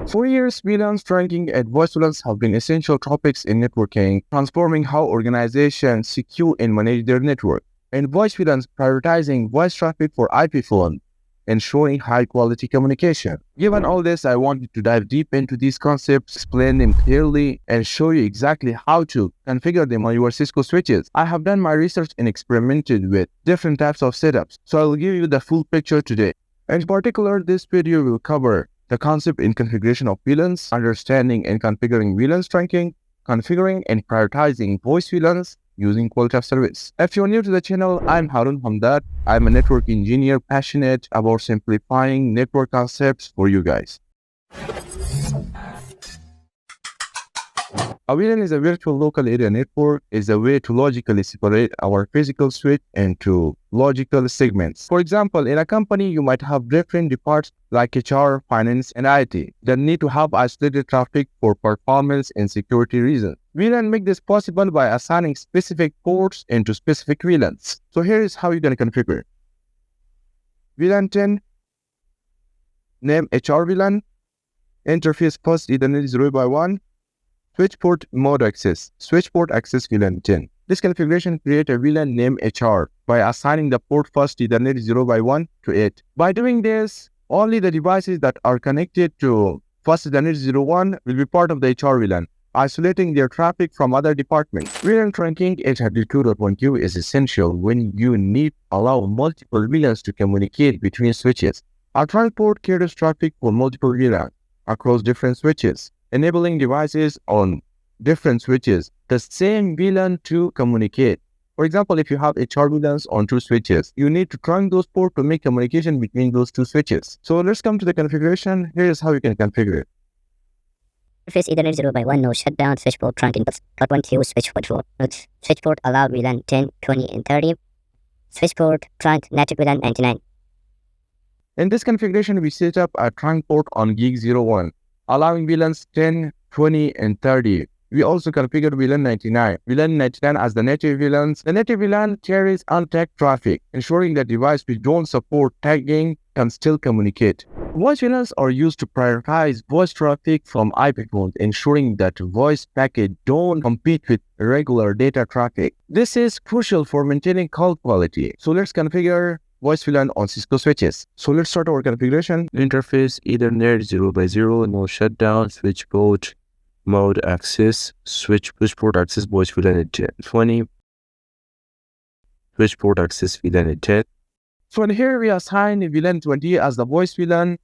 For years, VLAN tracking and voice VLANs have been essential topics in networking, transforming how organizations secure and manage their network. And voice VLANs prioritizing voice traffic for IP phone, ensuring high-quality communication. Given all this, I wanted to dive deep into these concepts, explain them clearly, and show you exactly how to configure them on your Cisco switches. I have done my research and experimented with different types of setups, so I will give you the full picture today. In particular, this video will cover the concept in configuration of VLANs, understanding and configuring VLAN tracking, configuring and prioritizing voice VLANs, using quality of service. If you're new to the channel, I'm Harun Hamdad. I'm a network engineer passionate about simplifying network concepts for you guys. A VLAN is a virtual local area network, is a way to logically separate our physical switch into logical segments. For example, in a company, you might have different departments like HR, finance, and IT that need to have isolated traffic for performance and security reasons. VLAN make this possible by assigning specific ports into specific VLANs. So here is how you're going to configure. VLAN 10, name HR VLAN, interface post Ethernet 0x1, switch port mode access, switch port access VLAN 10. This configuration creates a VLAN name HR by assigning the port first Ethernet 0x1 to it. By doing this, only the devices that are connected to first Ethernet 01 will be part of the HR VLAN, isolating their traffic from other departments. VLAN tracking 802.1q is essential when you need to allow multiple VLANs to communicate between switches. Our trunk port carries traffic for multiple VLANs across different switches, enabling devices on different switches the same VLAN to communicate. For example, if you have HR VLANs on two switches, you need to trunk those ports to make communication between those two switches. So let's come to the configuration. Here is how you can configure it. Interface Ethernet 0x1 no shutdown, switch port trunk inputs, port 1 Q, switch port 4. Notes, switch port allowed VLAN 10, 20, and 30. Switch port trunk native VLAN 99. In this configuration, we set up a trunk port on gig 01, allowing VLANs 10, 20, and 30. We also configured VLAN 99. VLAN 99 as the native VLANs. The native VLAN carries untagged traffic, ensuring that devices which don't support tagging can still communicate. Voice VLANs are used to prioritize voice traffic from IP phones, ensuring that voice packets don't compete with regular data traffic. This is crucial for maintaining call quality. So let's configure voice VLAN on Cisco switches. So let's start our configuration. Interface Ethernet 0x0, no shutdown, switch port mode access, switch port access voice VLAN 10, 20, switch port access VLAN 10. So in here we assign VLAN 20 as the voice VLAN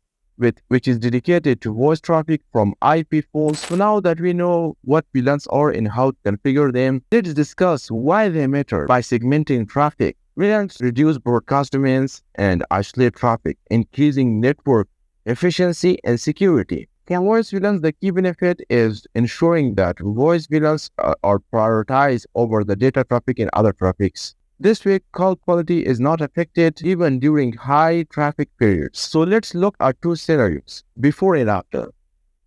which is dedicated to voice traffic from IP phones. So now that we know what VLANs are and how to configure them, let's discuss why they matter. By segmenting traffic, VLANs reduce broadcast domains and isolate traffic, increasing network efficiency and security. For voice VLANs, the key benefit is ensuring that voice VLANs are prioritized over the data traffic and other traffics. This way, call quality is not affected even during high traffic periods. So let's look at two scenarios, before and after.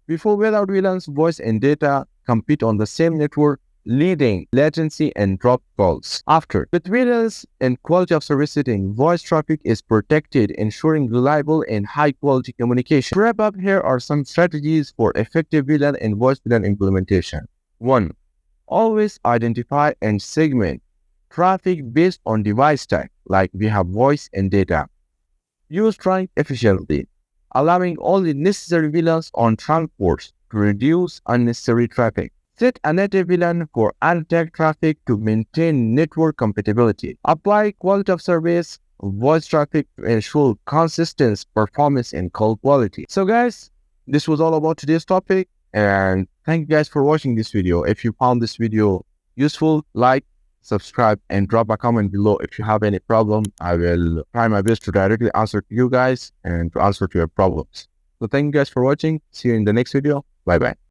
Before, without VLANs, voice and data compete on the same network, leading latency and drop calls. After, with VLANs and quality of service setting, voice traffic is protected, ensuring reliable and high quality communication. To wrap up, here are some strategies for effective VLAN and voice VLAN implementation. 1. Always identify and segment traffic based on device type, like we have voice and data. Use trunk efficiently, allowing only necessary VLANs on trunk ports to reduce unnecessary traffic. Set a native VLAN for untagged traffic to maintain network compatibility. Apply quality of service voice traffic to ensure consistent performance and call quality. So guys, this was all about today's topic, and thank you guys for watching this video. If you found this video useful, like, subscribe, and drop a comment below if you have any problem. I will try my best to directly answer to you guys and to answer to your problems. So thank you guys for watching. See you in the next video. Bye bye.